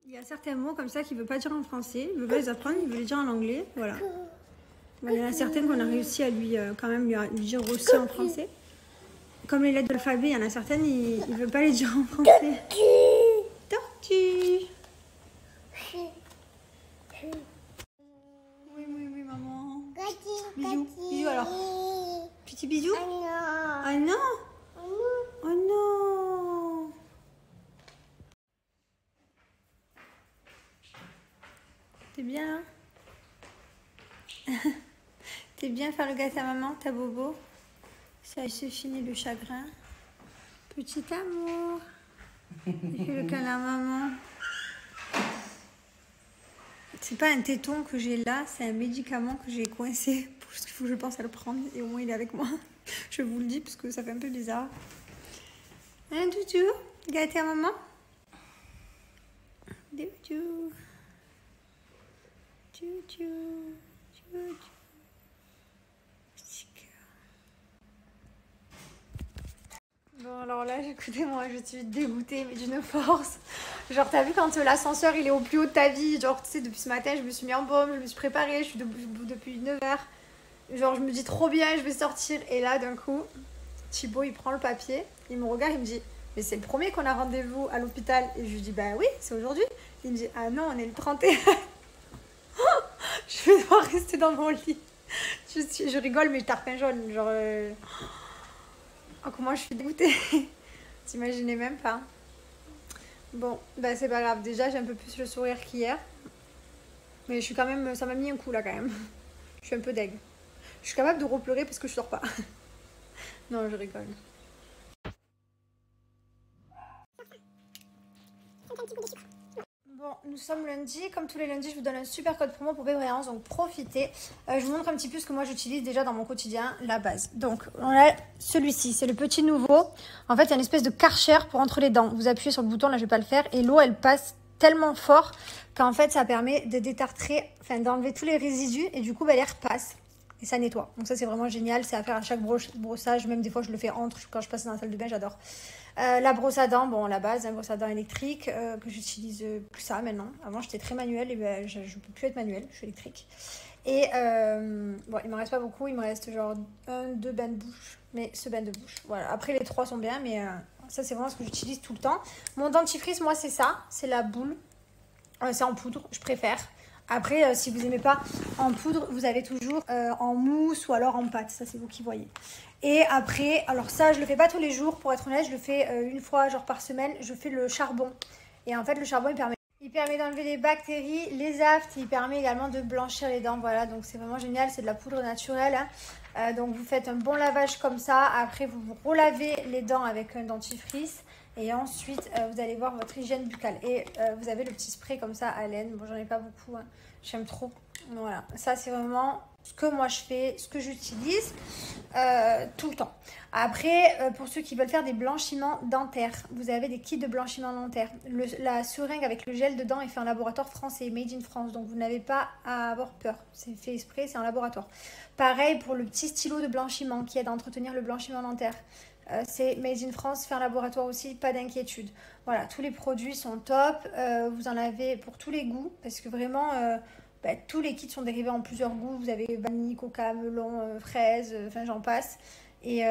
Il y a certains mots comme ça qu'il ne veut pas dire en français, il ne veut pas les apprendre, il veut les dire en anglais, voilà. Bon, il y en a certaines qu'on a réussi à lui quand même lui dire aussi en français. Comme les lettres de l'alphabet, il y en a certaines, il ne veut pas les dire en français. Tortue. Oui, oui, oui, maman. Bisous, bisous alors. Petit bisou. Ah non. Oh non. T'es bien là? T'es bien faire le gâteau à maman, ta bobo? Ça se finit le chagrin. Petit amour. Il fait le câlin à maman. C'est pas un téton que j'ai là, c'est un médicament que j'ai coincé. Parce qu'il faut que je pense à le prendre et au moins il est avec moi. Je vous le dis parce que ça fait un peu bizarre. Hein, Doudou? Gâteau à maman? Doudou. Doudou. Doudou. Bon alors là, écoutez-moi, je suis dégoûtée mais d'une force. Genre t'as vu quand l'ascenseur il est au plus haut de ta vie, genre tu sais depuis ce matin je me suis mis en baume, je me suis préparée, je suis debout depuis 9 heures. Genre je me dis trop bien, je vais sortir et là d'un coup, Thibaut il prend le papier, il me regarde, il me dit mais c'est le premier qu'on a rendez-vous à l'hôpital et je lui dis bah oui c'est aujourd'hui. Il me dit ah non on est le 31. Je vais devoir rester dans mon lit. Je rigole mais je tarpe un jaune, genre... Oh, comment je suis dégoûtée. T'imaginais même pas. Bon, bah c'est pas grave. Déjà, j'ai un peu plus le sourire qu'hier. Mais je suis quand même... Ça m'a mis un coup, là, quand même. Je suis un peu deg. Je suis capable de repleurer parce que je sors pas. Non, je rigole. Bon, nous sommes lundi. Comme tous les lundis, je vous donne un super code promo pour Bébriance, donc profitez. Je vous montre un petit peu ce que moi j'utilise déjà dans mon quotidien, la base. Donc, on a celui-ci, c'est le petit nouveau. En fait, il y a une espèce de Karcher pour entre les dents. Vous appuyez sur le bouton, là je vais pas le faire, et l'eau elle passe tellement fort qu'en fait ça permet de détartrer, enfin d'enlever tous les résidus et du coup bah, l'air passe. Et ça nettoie. Donc ça c'est vraiment génial, c'est à faire à chaque brossage, même des fois je le fais entre quand je passe dans la salle de bain, j'adore. La brosse à dents, bon la base, un brosse à dents électrique que j'utilise plus ça maintenant. Avant j'étais très manuelle et ben, je ne peux plus être manuelle, je suis électrique. Et bon il me reste pas beaucoup, il me reste genre 2 bains de bouche, mais ce bain de bouche. Voilà, après les 3 sont bien, mais ça c'est vraiment ce que j'utilise tout le temps. Mon dentifrice moi c'est ça, c'est la boule, c'est en poudre, je préfère. Après, si vous n'aimez pas en poudre, vous avez toujours en mousse ou alors en pâte. Ça, c'est vous qui voyez. Et après, alors ça, je le fais pas tous les jours. Pour être honnête, je le fais une fois genre par semaine. Je fais le charbon. Et en fait, le charbon, il permet d'enlever les bactéries, les aftes. Il permet également de blanchir les dents. Voilà, donc c'est vraiment génial. C'est de la poudre naturelle. Hein. Donc, vous faites un bon lavage comme ça. Après, vous vous relavez les dents avec un dentifrice. Et ensuite, vous allez voir votre hygiène buccale. Et vous avez le petit spray comme ça à laine. Bon, j'en ai pas beaucoup. Hein. J'aime trop. Voilà. Ça, c'est vraiment ce que moi je fais, ce que j'utilise tout le temps. Après, pour ceux qui veulent faire des blanchiments dentaires, vous avez des kits de blanchiment dentaire. La seringue avec le gel dedans est fait en laboratoire français, made in France. Donc, vous n'avez pas à avoir peur. C'est fait exprès, c'est en laboratoire. Pareil pour le petit stylo de blanchiment qui aide à entretenir le blanchiment dentaire. C'est Made in France, fait un laboratoire aussi, pas d'inquiétude. Voilà, tous les produits sont top. Vous en avez pour tous les goûts, parce que vraiment, tous les kits sont dérivés en plusieurs goûts. Vous avez vanille, coca, melon, fraise, enfin j'en passe. Et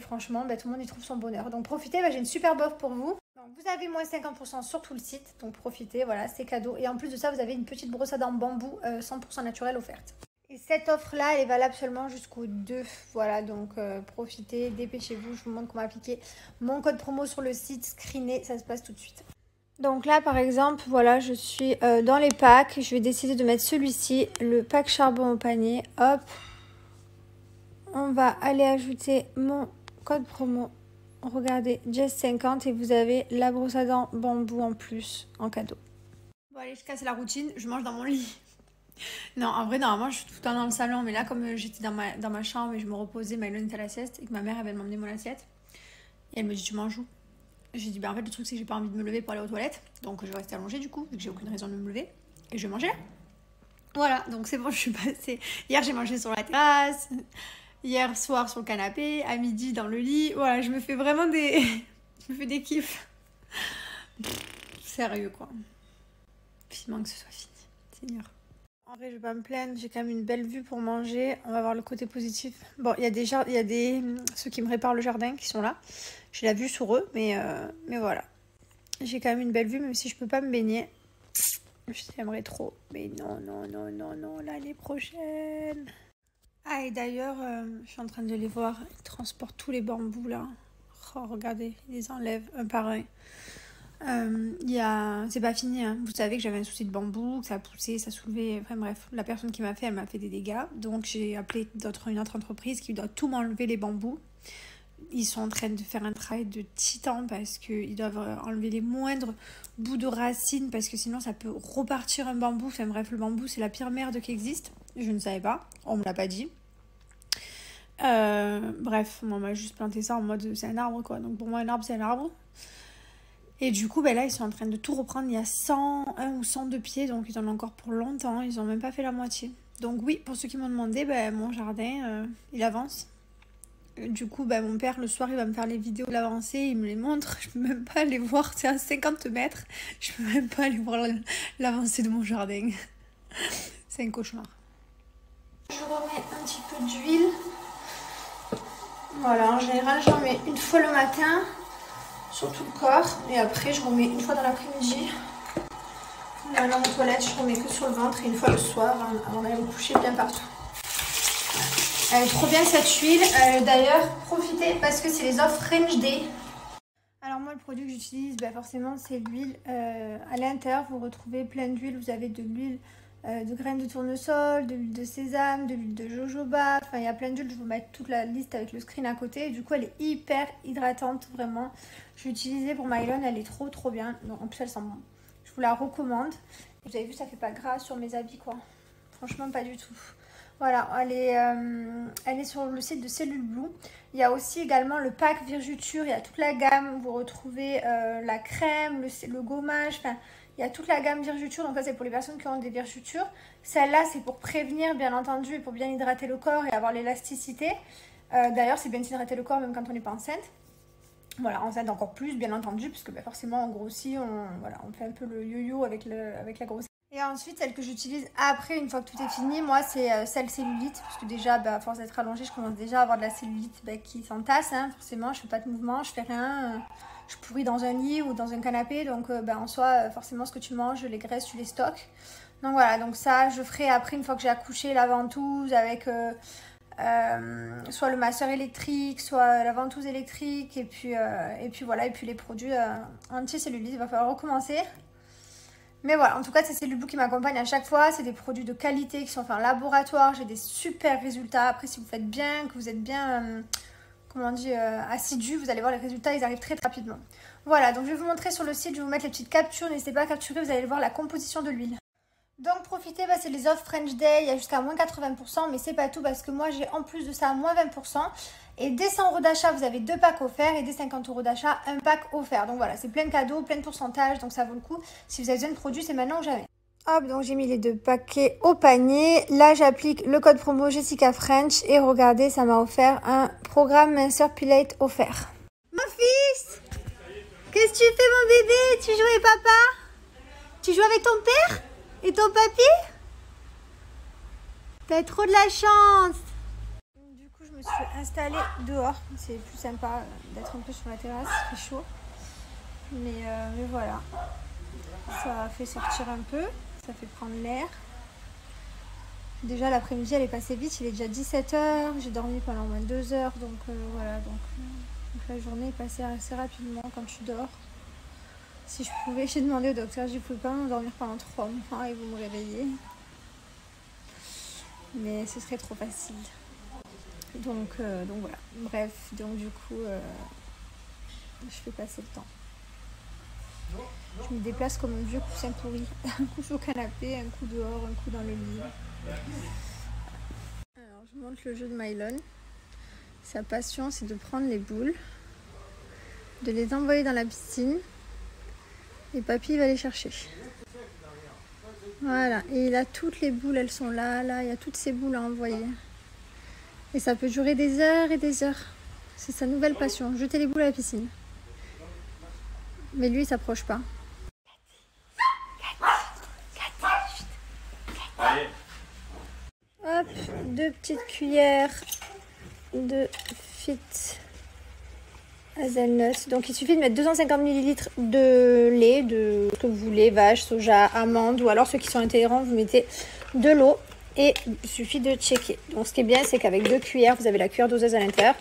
franchement, tout le monde y trouve son bonheur. Donc profitez, j'ai une superbe offre pour vous. Donc vous avez moins 50% sur tout le site, donc profitez, voilà, c'est cadeau. Et en plus de ça, vous avez une petite brosse à dents bambou 100% naturelle offerte. Et cette offre-là, elle est valable seulement jusqu'au 2. Voilà, donc profitez, dépêchez-vous. Je vous montre comment appliquer mon code promo sur le site. Screenez, ça se passe tout de suite. Donc là, par exemple, voilà, je suis dans les packs. Je vais décider de mettre celui-ci, le pack charbon au panier. Hop. On va aller ajouter mon code promo. Regardez, Jess50 et vous avez la brosse à dents bambou en plus, en cadeau. Bon allez, je casse la routine. Je mange dans mon lit. Non, en vrai, normalement, je suis tout le temps dans le salon. Mais là, comme j'étais dans ma chambre et je me reposais, Maëlon était à la sieste et que ma mère, elle vient de m'emmener mon assiette. Et elle me dit, tu manges où? J'ai dit, en fait, le truc, c'est que j'ai pas envie de me lever pour aller aux toilettes. Donc, je vais rester allongée, du coup, vu que j'ai aucune raison de me lever. Et je vais manger là. Voilà, donc c'est bon, je suis passée. Hier, j'ai mangé sur la terrasse. Hier soir, sur le canapé. À midi, dans le lit. Voilà, je me fais vraiment des... je me fais des kiffs. Sérieux, quoi. Vivement que ce soit fini, Seigneur. En vrai, je vais pas me plaindre, j'ai quand même une belle vue pour manger. On va voir le côté positif. Bon, il y a ceux qui me réparent le jardin qui sont là. J'ai la vue sur eux, mais voilà. J'ai quand même une belle vue, même si je peux pas me baigner. J'aimerais trop. Mais non, l'année prochaine. Ah, et d'ailleurs, je suis en train de les voir. Ils transportent tous les bambous, là. Oh, regardez, ils les enlèvent un par un. C'est pas fini, hein. Vous savez que j'avais un souci de bambou, que ça a poussé, ça soulevait. Enfin bref, la personne qui m'a fait, elle m'a fait des dégâts. Donc j'ai appelé une autre entreprise qui doit tout m'enlever les bambous. Ils sont en train de faire un travail de titan parce qu'ils doivent enlever les moindres bouts de racines parce que sinon ça peut repartir un bambou. Enfin bref, le bambou c'est la pire merde qui existe. Je ne savais pas, on me l'a pas dit. Bref, on m'a juste planté ça en mode c'est un arbre quoi. Donc pour moi un arbre c'est un arbre. Et du coup, ben là, ils sont en train de tout reprendre. Il y a 101 ou 102 pieds, donc ils en ont encore pour longtemps. Ils n'ont même pas fait la moitié. Donc oui, pour ceux qui m'ont demandé, ben, mon jardin, il avance. Du coup, ben, mon père, le soir, il va me faire les vidéos de l'avancée. Il me les montre. Je peux même pas aller voir. C'est à 50 mètres. Je peux même pas aller voir l'avancée de mon jardin. C'est un cauchemar. Je remets un petit peu d'huile. Voilà, en général, j'en mets une fois le matin. Sur tout le corps, et après je remets une fois dans l'après-midi. Là dans mes toilettes, je remets que sur le ventre et une fois le soir avant d'aller me coucher bien partout. Elle est trop bien cette huile. D'ailleurs, profitez parce que c'est les offres French Day. Alors moi le produit que j'utilise, ben forcément c'est l'huile. À l'intérieur vous retrouvez plein d'huiles. Vous avez de l'huile de graines de tournesol, de l'huile de sésame, de l'huile de jojoba. Enfin il y a plein d'huiles, je vais vous mettre toute la liste avec le screen à côté. Et du coup elle est hyper hydratante vraiment. Je l'ai utilisée pour Mylon, elle est trop bien. Donc, en plus elle sent bon. Je vous la recommande. Vous avez vu ça fait pas gras sur mes habits quoi. Franchement pas du tout. Voilà, elle est sur le site de Cellule Blue. Il y a aussi également le pack Virjuture, il y a toute la gamme. Vous retrouvez la crème, le gommage, enfin, il y a toute la gamme Virjuture. Donc ça, c'est pour les personnes qui ont des virgutures. Celle-là, c'est pour prévenir, bien entendu, et pour bien hydrater le corps et avoir l'élasticité. D'ailleurs, c'est bien d'hydrater le corps même quand on n'est pas enceinte. Voilà, enceinte encore plus, bien entendu, parce que bah, forcément, on grossit, on fait un peu le yo-yo avec la grossesse. Et ensuite, celle que j'utilise après, une fois que tout est fini, moi, c'est celle cellulite. Parce que déjà, bah, à force d'être allongée, je commence déjà à avoir de la cellulite bah, qui s'entasse. Hein, forcément, je fais pas de mouvement, je fais rien. Je pourris dans un lit ou dans un canapé. Donc, bah, en soi, forcément, ce que tu manges, les graisses, tu les stockes. Donc voilà, donc ça, je ferai après, une fois que j'ai accouché, la ventouse avec soit le masseur électrique, soit la ventouse électrique. Et puis voilà, et puis les produits anti-cellulite. Il va falloir recommencer. Mais voilà, en tout cas, c'est Cellule Blue qui m'accompagne à chaque fois. C'est des produits de qualité qui sont faits en laboratoire. J'ai des super résultats. Après, si vous faites bien, que vous êtes bien, comment on dit, assidu, vous allez voir les résultats, ils arrivent très rapidement. Voilà, donc je vais vous montrer sur le site. Je vais vous mettre les petites captures. N'hésitez pas à capturer, vous allez voir la composition de l'huile. Donc profitez, bah, c'est les offres French Day, il y a jusqu'à moins 80%, mais c'est pas tout parce que moi j'ai en plus de ça moins 20%. Et dès 100 € d'achat, vous avez 2 packs offerts et dès 50 € d'achat, un pack offert. Donc voilà, c'est plein de cadeaux, plein de pourcentages, donc ça vaut le coup. Si vous avez besoin de produits, c'est maintenant ou jamais. Hop, donc j'ai mis les 2 paquets au panier. Là, j'applique le code promo Jessica French et regardez, ça m'a offert un programme minceur Pilate offert. Mon fils, qu'est-ce que tu fais mon bébé? Tu joues avec papa? Tu joues avec ton père? Et ton papy? T'as trop de la chance. Du coup, je me suis installée dehors. C'est plus sympa d'être un peu sur la terrasse. Il fait chaud. Mais voilà. Ça fait sortir un peu. Ça fait prendre l'air. Déjà, l'après-midi, elle est passée vite. Il est déjà 17 h. J'ai dormi pendant au moins 2 heures. Donc voilà. Donc la journée est passée assez rapidement quand tu dors. Si je pouvais, j'ai demandé au docteur, je ne pouvais pas m'endormir pendant 3 mois et vous me réveillez. Mais ce serait trop facile. Donc voilà. Bref, donc du coup, je fais passer le temps. Je me déplace comme un vieux coussin pourri. Un coup au canapé, un coup dehors, un coup dans le lit. Alors, je montre le jeu de Mylon. Sa passion, c'est de prendre les boules, de les envoyer dans la piscine. Et papy va les chercher. Voilà. Et il a toutes les boules, elles sont là. Il y a toutes ces boules à envoyer. Et ça peut durer des heures et des heures. C'est sa nouvelle passion, jeter les boules à la piscine. Mais lui, il s'approche pas. 2 petites cuillères de Fit Hazelnut. Donc il suffit de mettre 250 ml de lait, de ce que vous voulez, vache, soja, amande, ou alors ceux qui sont intolérants, vous mettez de l'eau et il suffit de checker. Donc ce qui est bien, c'est qu'avec 2 cuillères, vous avez la cuillère doseuse à l'intérieur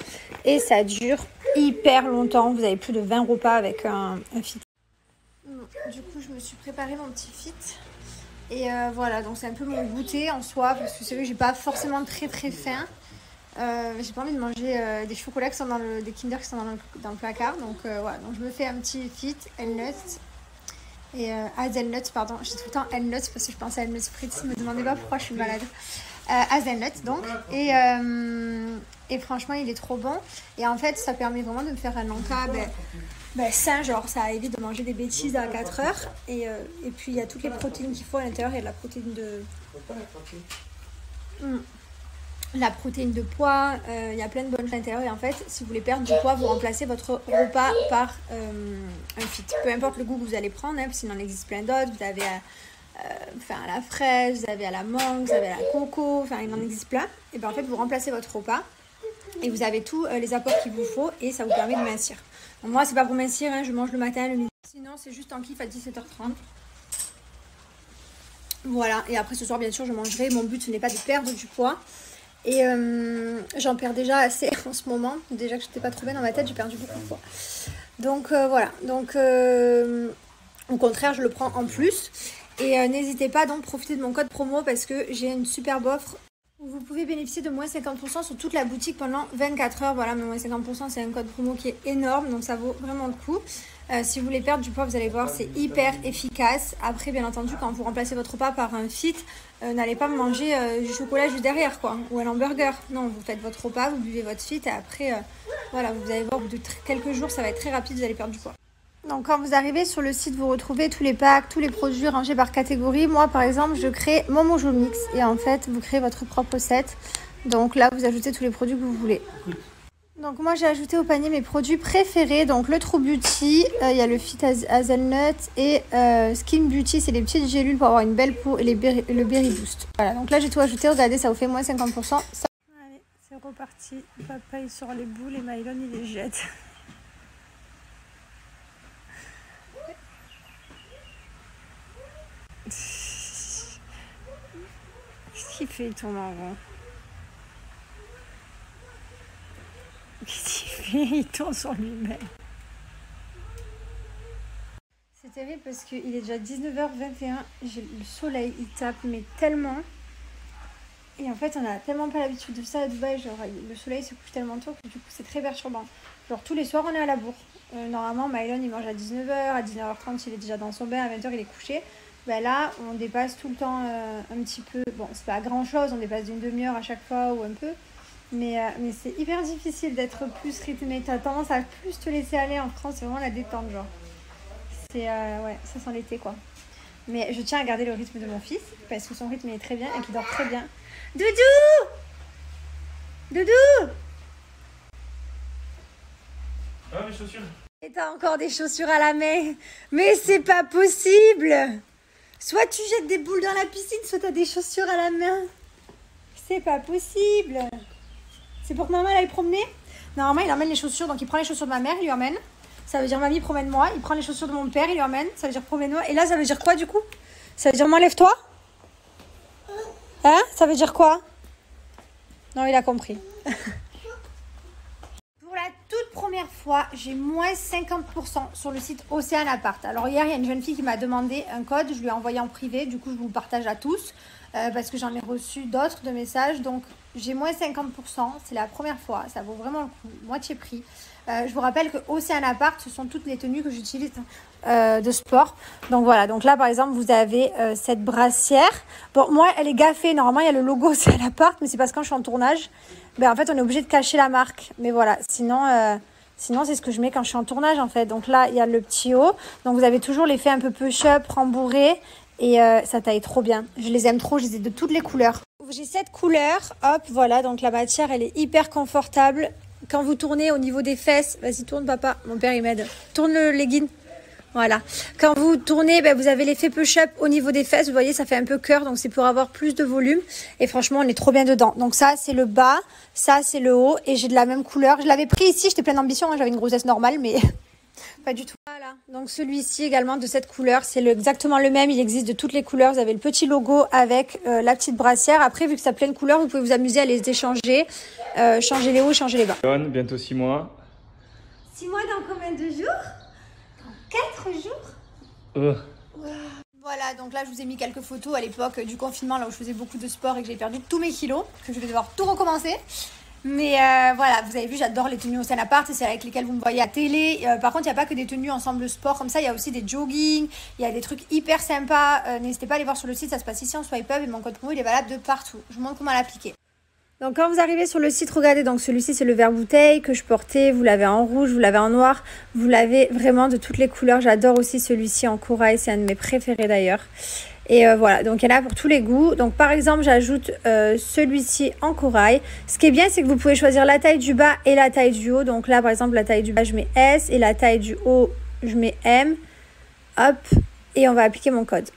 et ça dure hyper longtemps. Vous avez plus de 20 repas avec un Fit. Du coup, je me suis préparé mon petit Fit. Et voilà, donc c'est un peu mon goûter en soi, parce que c'est vrai que j'ai pas forcément très faim. J'ai pas envie de manger des chocolats qui sont des Kinder qui sont dans le placard. Donc voilà, donc je me fais un petit Fit Hazelnut. Et Hazelnut, pardon, j'ai tout le temps Hazelnut parce que je pense à Hazelnut Spritz. Ne me demandez pas pourquoi je suis malade. Hazelnut donc. Et franchement, il est trop bon. Et en fait, ça permet vraiment de me faire un encas sain, genre ça évite de manger des bêtises à 4 heures. Et puis il y a toutes les protéines qu'il faut à l'intérieur. Il y a de la protéine de. La protéine de pois, il y a plein de bonnes choses à l'intérieur. Et en fait, si vous voulez perdre du poids, vous remplacez votre repas par un Fit. Peu importe le goût que vous allez prendre, hein, parce qu'il en existe plein d'autres. Vous avez à la fraise, vous avez à la mangue, vous avez à la coco, enfin il en existe plein. Et bien en fait, vous remplacez votre repas et vous avez tous les apports qu'il vous faut et ça vous permet de mincir. Donc, moi, c'est pas pour mincir, hein, je mange le matin, le midi. Sinon, c'est juste en kiff à 17h30. Voilà, et après ce soir, bien sûr, je mangerai. Mon but, ce n'est pas de perdre du poids. Et j'en perds déjà assez en ce moment. Déjà que je n'étais pas trop bien dans ma tête, j'ai perdu beaucoup de poids. Donc voilà. Donc au contraire, je le prends en plus. Et n'hésitez pas donc à profiter de mon code promo parce que j'ai une superbe offre. Vous pouvez bénéficier de moins 50% sur toute la boutique pendant 24 heures. Voilà, mais moins 50%, c'est un code promo qui est énorme. Donc ça vaut vraiment le coup. Si vous voulez perdre du poids, vous allez voir, c'est hyper efficace. Après, bien entendu, quand vous remplacez votre repas par un Fit, n'allez pas manger du chocolat juste derrière, quoi, ou un hamburger. Non, vous faites votre repas, vous buvez votre Fit et après, voilà, vous allez voir, au bout de quelques jours, ça va être très rapide, vous allez perdre du poids. Donc, quand vous arrivez sur le site, vous retrouvez tous les packs, tous les produits rangés par catégorie. Moi, par exemple, je crée mon Mojo Mix et en fait, vous créez votre propre set. Donc là, vous ajoutez tous les produits que vous voulez. Donc moi j'ai ajouté au panier mes produits préférés, donc le True Beauty, il y a le Fit Hazelnut et Skin Beauty, c'est les petites gélules pour avoir une belle peau et le Berry Boost. Voilà, donc là j'ai tout ajouté, regardez ça vous fait moins 50%. Ça... Allez, c'est reparti, papa il sort les boules et Mylon il les jette. Qu'est-ce qu'il fait, il tourne en rond? Qu'est-ce qu'il fait? Il tourne sur lui-même. C'est terrible parce qu'il est déjà 19h21. Le soleil, il tape, mais tellement. Et en fait, on n'a tellement pas l'habitude de ça à Dubaï. Genre, le soleil se couche tellement tôt que du coup, c'est très perturbant. Genre, tous les soirs, on est à la bourre. Normalement, Mylon, il mange à 19h. À 19h30, il est déjà dans son bain. À 20h, il est couché. Ben là, on dépasse tout le temps un petit peu. Bon, c'est pas grand-chose. On dépasse d'une demi-heure à chaque fois ou un peu. Mais c'est hyper difficile d'être plus rythmé. Tu as tendance à plus te laisser aller en France. C'est vraiment la détente, genre. C'est, ouais, ça sent l'été, quoi. Mais je tiens à garder le rythme de mon fils parce que son rythme est très bien et qu'il dort très bien. Doudou! Doudou! Ah, mes chaussures. Et t'as encore des chaussures à la main. Mais c'est pas possible! Soit tu jettes des boules dans la piscine, soit t'as des chaussures à la main. C'est pas possible! C'est pour que maman aille promener? Normalement, il emmène les chaussures, donc il prend les chaussures de ma mère, il lui emmène. Ça veut dire mamie, promène-moi. Il prend les chaussures de mon père, il lui emmène. Ça veut dire promène-moi. Et là, ça veut dire quoi du coup? Ça veut dire m'enlève-toi? Hein? Ça veut dire quoi? Non, il a compris. Pour la toute première fois, j'ai moins 50% sur le site Océan Appart. Alors hier, il y a une jeune fille qui m'a demandé un code. Je lui ai envoyé en privé. Du coup, je vous le partage à tous. Parce que j'en ai reçu d'autres de messages. Donc, j'ai moins 50%. C'est la première fois. Ça vaut vraiment le coup. Moitié prix. Je vous rappelle que Océan Appart, ce sont toutes les tenues que j'utilise de sport. Donc voilà, donc là par exemple vous avez cette brassière. Bon, moi elle est gaffée, normalement il y a le logo Océan Appart, mais c'est parce que quand je suis en tournage, ben en fait on est obligé de cacher la marque. Mais voilà, sinon c'est ce que je mets quand je suis en tournage en fait. Donc là il y a le petit haut, donc vous avez toujours l'effet un peu push-up, rembourré. Et ça taille trop bien. Je les aime trop, je les ai de toutes les couleurs. J'ai cette couleur, hop, voilà, donc la matière elle est hyper confortable. Quand vous tournez au niveau des fesses, vas-y tourne papa, mon père il m'aide. Tourne le legging. Voilà. Quand vous tournez, ben, vous avez l'effet push-up au niveau des fesses. Vous voyez, ça fait un peu cœur, donc c'est pour avoir plus de volume. Et franchement, on est trop bien dedans. Donc ça, c'est le bas, ça, c'est le haut. Et j'ai de la même couleur. Je l'avais pris ici, j'étais pleine d'ambition. Hein, j'avais une grossesse normale, mais pas du tout. Voilà. Donc celui-ci également de cette couleur, c'est exactement le même. Il existe de toutes les couleurs. Vous avez le petit logo avec la petite brassière. Après, vu que ça a plein de couleurs, vous pouvez vous amuser à les échanger. Changer les hauts, changer les bas. Bientôt 6 mois. 6 mois dans combien de jours? 4 jours. Voilà, donc là je vous ai mis quelques photos à l'époque du confinement, là où je faisais beaucoup de sport et que j'ai perdu tous mes kilos, que je vais devoir tout recommencer. Mais voilà, vous avez vu, j'adore les tenues au sein appart, c'est avec lesquelles vous me voyez à télé. Par contre, il n'y a pas que des tenues ensemble sport comme ça, il y a aussi des jogging, il y a des trucs hyper sympas. N'hésitez pas à aller voir sur le site, ça se passe ici en Swipe Up et mon code promo il est valable de partout. Je vous montre comment l'appliquer. Donc quand vous arrivez sur le site, regardez, donc celui-ci c'est le verre bouteille que je portais, vous l'avez en rouge, vous l'avez en noir, vous l'avez vraiment de toutes les couleurs. J'adore aussi celui-ci en corail, c'est un de mes préférés d'ailleurs. Et voilà, donc il y en a pour tous les goûts. Donc par exemple, j'ajoute celui-ci en corail. Ce qui est bien, c'est que vous pouvez choisir la taille du bas et la taille du haut. Donc là, par exemple, la taille du bas, je mets S et la taille du haut, je mets M. Hop, et on va appliquer mon code.